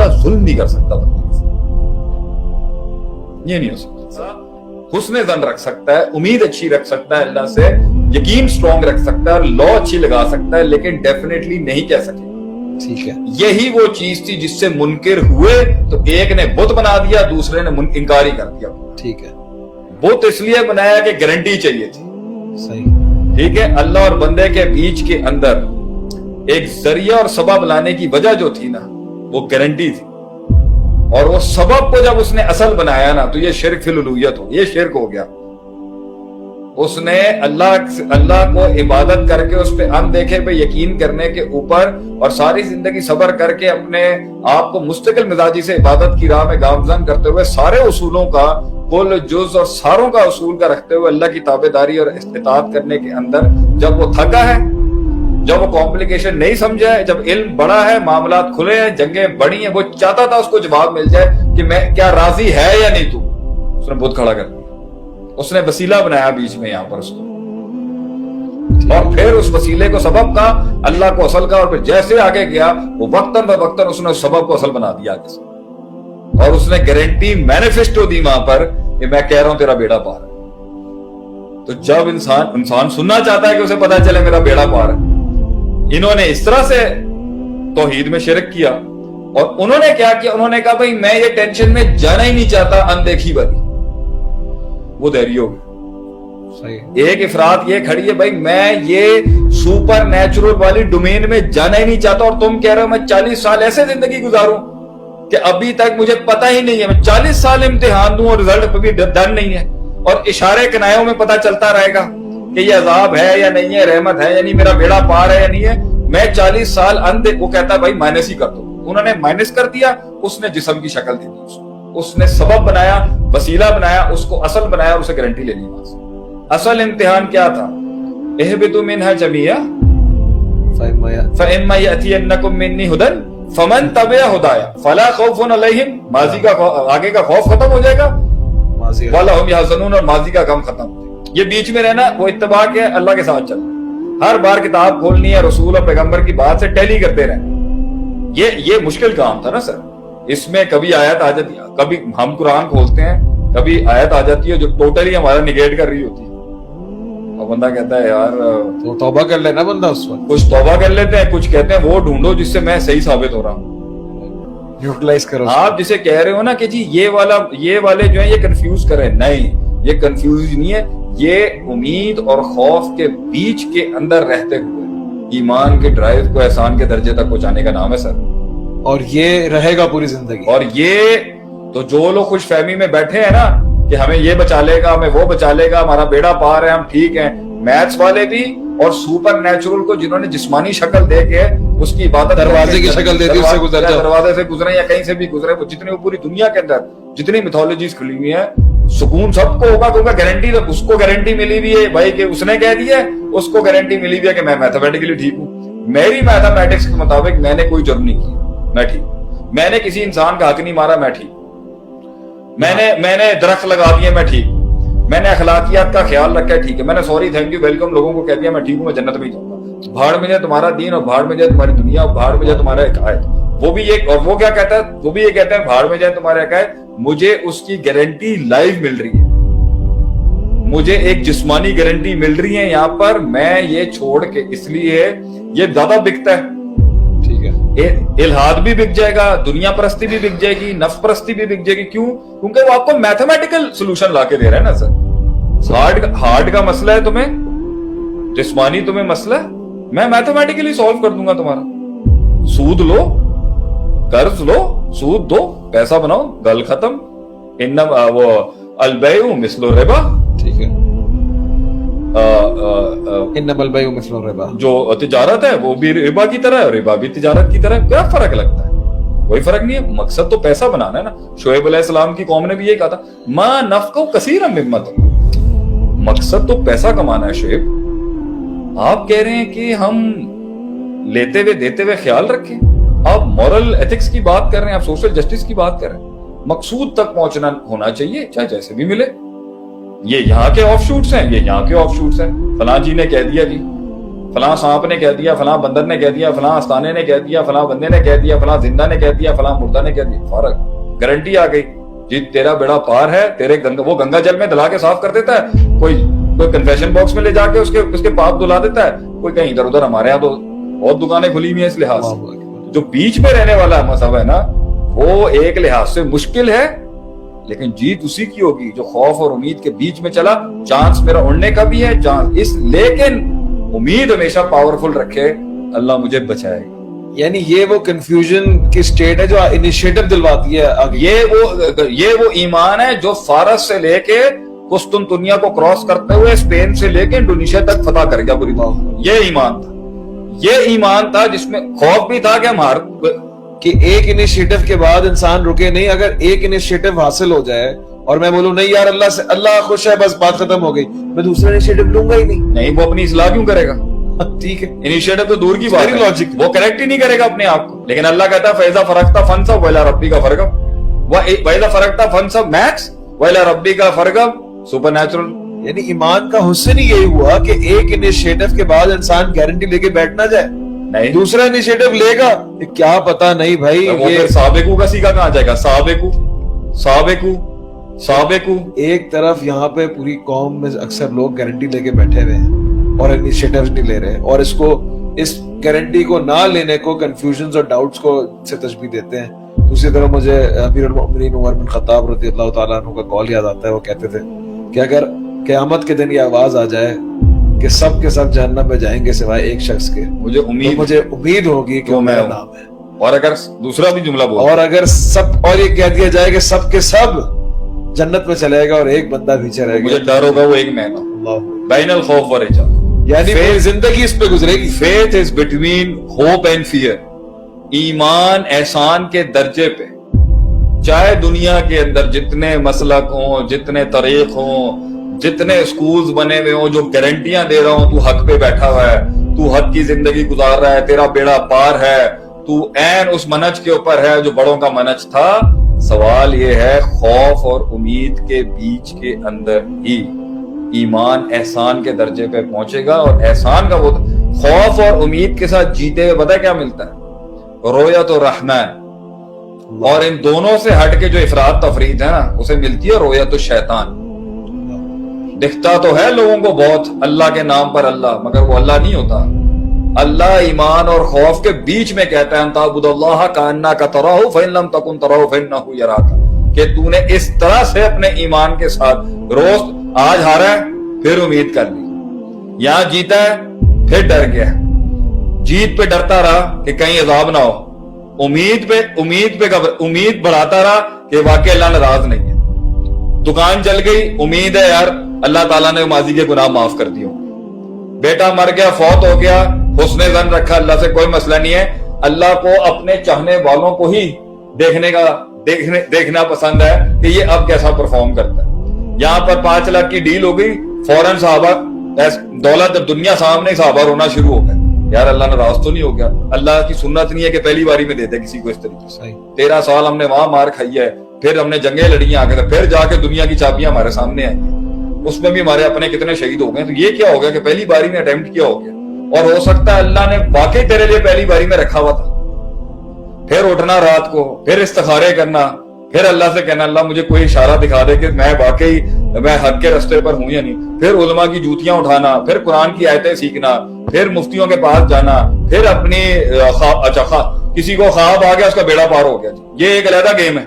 اللہ ظلم نہیں کر سکتا بندے سے, یہ نہیں ہو سکتا. حسن ظن رکھ سکتا ہے, امید اچھی رکھ سکتا ہے اللہ سے, یقین سٹرونگ رکھ سکتا ہے, لا اچھی لگا سکتا ہے, لیکن ڈیفینیٹلی نہیں کہہ سکے. ٹھیک ہے, یہی وہ چیز تھی جس سے منکر ہوئے تو ایک نے بت بنا دیا, دوسرے نے انکار ہی کر دیا. ٹھیک ہے, بت اس لیے بنایا کہ گارنٹی چاہیے تھی. صحیح, ٹھیک ہے, اللہ اور بندے کے بیچ کے اندر ایک ذریعہ اور سبب لانے کی وجہ جو تھی نا, وہ گارنٹی تھی. اور وہ سبب کو جب اس نے اصل بنایا نا, تو یہ شرک فی الالوہیت ہو, یہ شرک ہو گیا. اس نے اللہ کو عبادت کر کے اس پہ اندیکھے پہ یقین کرنے کے اوپر اور ساری زندگی صبر کر کے اپنے آپ کو مستقل مزاجی سے عبادت کی راہ میں گامزن کرتے ہوئے سارے اصولوں کا کل جز اور ساروں کا اصول کا رکھتے ہوئے اللہ کی تابعداری اور استطاعت کرنے کے اندر جب وہ تھکا ہے, جب وہ کمپلیکیشن نہیں سمجھا ہے, جب علم بڑا ہے, معاملات کھلے ہیں, جنگیں بڑی ہیں, وہ چاہتا تھا اس کو جواب مل جائے کہ میں کیا راضی ہے یا نہیں تو, اس نے بت کھڑا کر دیا. اس نے وسیلہ بنایا بیچ میں یہاں پر اس کو, اور پھر اس وسیلے کو سبب کا, اللہ کو اصل کا, اور پھر جیسے آگے گیا وہ وقتاً بوقتاً اس نے اس سبب کو اصل بنا دیا آگے سے. اور اس نے گارنٹی مینیفیسٹو دی وہاں پر کہ میں کہہ رہا ہوں تیرا بیڑا پار ہے. تو جب انسان سننا چاہتا ہے کہ اسے پتا چلے میرا بیڑا پار ہے, انہوں نے اس طرح سے توحید میں شرک کیا. اور انہوں نے کیا کیا, انہوں نے کہا بھائی میں یہ ٹینشن میں جانا ہی نہیں چاہتا, اندیکھی والی, وہ دہری ہو گئی. ایک افراد یہ کھڑی ہے بھائی میں یہ سپر نیچرل والی ڈومین میں جانا ہی نہیں چاہتا, اور تم کہہ رہے ہو میں 40 سال ایسے زندگی گزاروں کہ ابھی تک مجھے پتا ہی نہیں ہے, میں 40 سال امتحان دوں اور رزلٹ پہ بھی ڈن نہیں ہے, اور اشارے کنایوں میں پتا چلتا رہے گا کہ یہ عذاب ہے یا نہیں ہے, رحمت ہے یا نہیں, میرا بیڑا پار ہے یا نہیں ہے. میں 40 سال وہ کہتا ہے بھائی مائنس ہی کر دو. انہوں نے مائنس کر دیا, اس نے جسم کی شکل دی دی, اس نے سبب بنایا, وسیلہ بنایا, اس کو اصل بنایا, اور اسے گارنٹی لے لی وہاں سے. اصل امتحان کیا تھا, اہبطوا منها جميعا فإما يأتينكم مني هدى فمن تبع هدايا فلا خوف عليهم, ماضی کا آگے کا خوف ختم ہو جائے گا, ولا هم يحزنون, اور ماضی کا غم ختم ہو جائے گا. یہ بیچ میں رہنا وہ اتباع کے اللہ کے ساتھ چلنا, ہر بار کتاب کھولنی ہے, رسول اور پیغمبر کی بات سے ٹیلی کرتے رہنا. یہ مشکل کام تھا نا سر. اس میں کبھی آیت آ جاتی ہے, کبھی ہم قرآن کھولتے ہیں, کبھی آیت آ جاتی ہے جو ٹوٹلی ہمارا نگیٹ کر رہی ہوتی ہے, اور بندہ کہتا ہے یار تو توبہ کر لینا بندہ اس وقت. کچھ توبہ کر لیتے ہیں, کچھ کہتے ہیں وہ ڈھونڈو جس سے میں صحیح ثابت ہو رہا ہوں. یوٹیلائز کرو. آپ جسے کہہ رہے ہو نا کہ جی یہ والے جو ہیں یہ کنفیوز کریں, نہیں, یہ کنفیوز نہیں ہے, یہ امید اور خوف کے بیچ کے اندر رہتے ہوئے ایمان کے ڈرائیو کو احسان کے درجے تک پہنچانے کا نام ہے سر. اور یہ رہے گا پوری زندگی. اور یہ تو جو لوگ خوش فہمی میں بیٹھے ہیں نا کہ ہمیں یہ بچا لے گا, ہمیں وہ بچا لے گا, ہمارا بیڑا پار ہے, ہم ٹھیک ہیں, میتھس والے بھی اور سپر نیچرل کو جنہوں نے جسمانی شکل دے کے اس کی عبادت دروازے کی شکل دے دی, اس سے گزر جاؤ, دروازے سے گزرے یا کہیں سے بھی گزرے, وہ جتنے پوری دنیا کے اندر جتنی میتھولوجیز کھلی ہوئی ہیں, سکون سب کو ہوگا کیونکہ گارنٹی, اس کو گارنٹی ملی ہوئی ہے بھائی کہ اس نے کہہ دیا, اس کو گارنٹی ملی ہوئی ہے کہ میں میتھمیٹیکلی ٹھیک ہوں, میری میتھمیٹکس کے مطابق میں نے کوئی جرم نہیں کیا, میں ٹھیک, میں نے کسی انسان کا حق نہیں مارا, میں ٹھیک, میں نے درخت لگا دیے, میں ٹھیک, میں نے اخلاقیات کا خیال رکھا ہے, ٹھیک ہے, میں نے سوری تھینک یو ویلکم لوگوں کو کہہ دیا, میں ٹھیک ہوں, میں جنت میں ہی جاؤں گا. بھاڑ میں جائے تمہارا دین, اور بھاڑ میں جائے تمہاری دنیا, اور بھاڑ میں جائے تمہارا عقائد. وہ بھی ایک, اور وہ کیا کہتا ہے, وہ بھی یہ کہتا ہے بھاڑ میں جائے تمہارا عقائد, مجھے اس کی گارنٹی لائیو مل رہی ہے, مجھے ایک جسمانی گارنٹی مل رہی ہے یہاں پر, میں یہ چھوڑ کے, اس لیے یہ زیادہ بکتا ہے. ٹھیک ہے, الہاد بھی بک جائے گا, دنیا پرستی بھی بک جائے گی, نفس پرستی بھی بک جائے گی. کیوں؟ کیونکہ وہ آپ کو میتھمیٹیکل سولوشن لا کے دے رہا ہے نا سر. ہارڈ کا مسئلہ ہے تمہیں, جسمانی تمہیں مسئلہ ہے, میں میتھمیٹیکلی سولو کر دوں گا تمہارا. سود لو, قرض لو, سود دو, پیسہ بناؤ, گل ختم. وہ البیع مثل الربا, ٹھیک ہے, انما البیع مثل الربا, جو تجارت ہے وہ بھی ربا کی طرح ہے, ربا بھی تجارت کی طرح ہے. کیا فرق لگتا ہے؟ کوئی فرق نہیں ہے, مقصد تو پیسہ بنانا ہے نا. شعیب علیہ السلام کی قوم نے بھی یہی کہا تھا, ما نفقو کثیرا مما تقول, مقصد تو پیسہ کمانا ہے. شعیب آپ کہہ رہے ہیں کہ ہم لیتے ہوئے دیتے ہوئے خیال رکھیں, آپ مورل ایتھکس کی بات کر رہے ہیں, آپ سوشل جسٹس کی بات کر رہے ہیں. مقصود تک پہنچنا ہونا چاہیے, چاہے جیسے بھی ملے. یہ یہاں کے آف شوٹس ہیں, یہ یہاں کے آف شوٹس ہیں. فلاں جی نے کہہ دیا جی, فلاں سانپ نے کہہ دیا, فلاں بندر نے کہہ دیا, فلاں آستانے نے کہہ دیا, فلاں بندے نے کہہ دیا, فلاں زندہ نے کہہ دیا, فلاں مردہ نے کہہ دیا, فرق گارنٹی آ گئی جی تیرا بیڑا پار ہے. تیرے وہ گنگا جل میں دلا کے صاف کر دیتا ہے, کوئی کنفیشن باکس میں لے جا کے اس کے پاپ دھلا دیتا ہے, کوئی کہیں ادھر ادھر. ہمارے یہاں تو بہت دکانیں کھلی ہوئی ہیں اس لحاظ سے. جو بیچ میں رہنے والا مذہب ہے نا وہ ایک لحاظ سے مشکل ہے, لیکن جیت اسی کی ہوگی جو خوف اور امید کے بیچ میں چلا. چانس میرا اڑنے کا بھی ہے چانس اس, لیکن امید ہمیشہ پاورفل رکھے, اللہ مجھے بچائے. یعنی یہ وہ کنفیوژن کی سٹیٹ ہے جو انیشیٹو دلواتی ہے آگے. یہ وہ ایمان ہے جو فارس سے لے کے قسطنطنیہ کو کراس کرتے ہوئے اسپین سے لے کے انڈونیشیا تک فتح کر گیا پوری دنیا. یہ ایمان تھا, یہ ایمان تھا جس میں خوف بھی تھا کہ کہ ایک انیشیٹو کے بعد انسان رکے نہیں. اگر ایک انیشیٹو حاصل ہو جائے اور میں بولوں نہیں یار اللہ سے اللہ خوش ہے بس بات ختم ہو گئی, میں دوسرا انیشیٹو لوں گا ہی نہیں. وہ اپنی اصلاح کیوں کرے گا؟ ٹھیک ہے انیشیٹو تو دور کی بات ہے, وہ کریکٹ ہی نہیں کرے گا اپنے آپ کو. لیکن اللہ کہتا ہے فیضا فرقتا فنصب ویلا ربی کا فرقب, ویلا فرقتا فنصب میکس ویلا ربی کا فرقب سپر نیچرل. یعنی ایمان کا حسن ہی یہی ہوا کہ ایک انیشیٹو کے بعد انسان گارنٹی لے کے بیٹھ نہ جائے, نہیں دوسرا انیشیٹو لے گا کیا پتا نہیں بھائی. یہ سابقو کا سیکھا کہاں جائے گا؟ سابقو ایک طرف یہاں پہ پوری قوم میں اکثر لوگ گارنٹی لے کے بیٹھے ہوئے ہیں اور انیشیٹو نہیں لے رہے, اور اس گارنٹی کو نہ لینے کو کنفیوژنز اور ڈاؤٹس کو سے تشبیہ دیتے ہیں. دوسری طرف مجھے امیر المؤمنین عمر بن خطاب رضی اللہ تعالیٰ عنہ کا قول یاد آتا ہے. وہ کہتے تھے کہ اگر قیامت کے دن یہ آواز آ جائے کہ سب کے سب جہنم میں جائیں گے سوائے ایک شخص کے, مجھے امید ہوگی کہ وہ میرا نام ہے. اور اگر دوسرا بھی جملہ بول, اور اگر اور یہ کہہ دیا جائے کہ سب کے سب جنت میں چلے گا اور ایک بندہ پیچھے رہے گا, مجھے ڈر ہوگا وہ ایک میں نا. بین الخوف والرجا, یعنی زندگی اس پہ گزرے گی. Faith is between hope and fear. ایمان احسان کے درجے پہ, چاہے دنیا کے اندر جتنے مسلک ہوں, جتنے طریق ہوں, جتنے اسکولز بنے ہوئے ہوں جو گارنٹیاں دے رہا ہوں تو حق پہ بیٹھا ہوا ہے, تو حق کی زندگی گزار رہا ہے, تیرا بیڑا پار ہے, تو عین اس منہج کے اوپر ہے جو بڑوں کا منہج تھا. سوال یہ ہے خوف اور امید کے بیچ کے اندر ہی ایمان احسان کے درجے پہ پہنچے گا. اور احسان کا وہ خوف اور امید کے ساتھ جیتے ہوئے پتہ کیا ملتا ہے؟ رویت الرحمن. اور ان دونوں سے ہٹ کے جو افراد تفرید ہے نا اسے ملتی ہے رویت الشیطان. دکھتا تو ہے لوگوں کو بہت اللہ کے نام پر اللہ, مگر وہ اللہ نہیں ہوتا. اللہ ایمان اور خوف کے بیچ میں کہتا ہے ان تعبد اللہ کانک تراہ فإن لم تکن تراہ فإنہ یراک, کہ تو نے اس طرح سے اپنے ایمان کے ساتھ روز آج ہارا ہے پھر امید کر لی, یہاں جیتا ہے پھر ڈر گیا, جیت پہ ڈرتا رہا کہ کہیں عذاب نہ ہو, امید بڑھاتا رہا کہ واقعی اللہ ناراض نہیں ہے. دکان چل گئی, امید ہے یار اللہ تعالیٰ نے ماضی کے گناہ معاف کر دیے. بیٹا مر گیا, فوت ہو گیا, حسن ظن رکھا اللہ سے کوئی مسئلہ نہیں ہے. اللہ کو اپنے چاہنے والوں کو ہی دیکھنا پسند ہے کہ یہ اب کیسا پرفارم کرتا ہے. یہاں پر 5 لاکھ کی ڈیل ہو گئی, فوراً صحابہ دولت جب دنیا سامنے صحابہ رونا شروع ہو گئے, یار اللہ ناراض تو نہیں ہو گیا؟ اللہ کی سنت نہیں ہے کہ پہلی باری میں دے دے کسی کو اس طریقے سے. 13 سال ہم نے وہاں مار کھائی ہے, پھر ہم نے جنگیں لڑی ہیں آگے, پھر جا کے دنیا کی چابیاں ہمارے سامنے آئی ہیں, اس میں بھی ہمارے اپنے کتنے شہید ہو گئے. تو یہ کیا ہو گیا کہ پہلی باری میں اٹیمپٹ کیا ہو گیا, اور ہو سکتا ہے اللہ نے واقعی تیرے لیے پہلی باری میں رکھا ہوا تھا. پھر اٹھنا رات کو, پھر استخارے کرنا, پھر اللہ سے کہنا اللہ مجھے کوئی اشارہ دکھا دے کہ میں واقعی میں حق کے رستے پر ہوں یا نہیں. پھر علماء کی جوتیاں اٹھانا, پھر قرآن کی آیتیں سیکھنا, پھر مفتیوں کے پاس جانا, پھر اپنی کسی کو خواب آ گیا اس کا بیڑا پار ہو گیا. یہ ایک علیحدہ گیم ہے.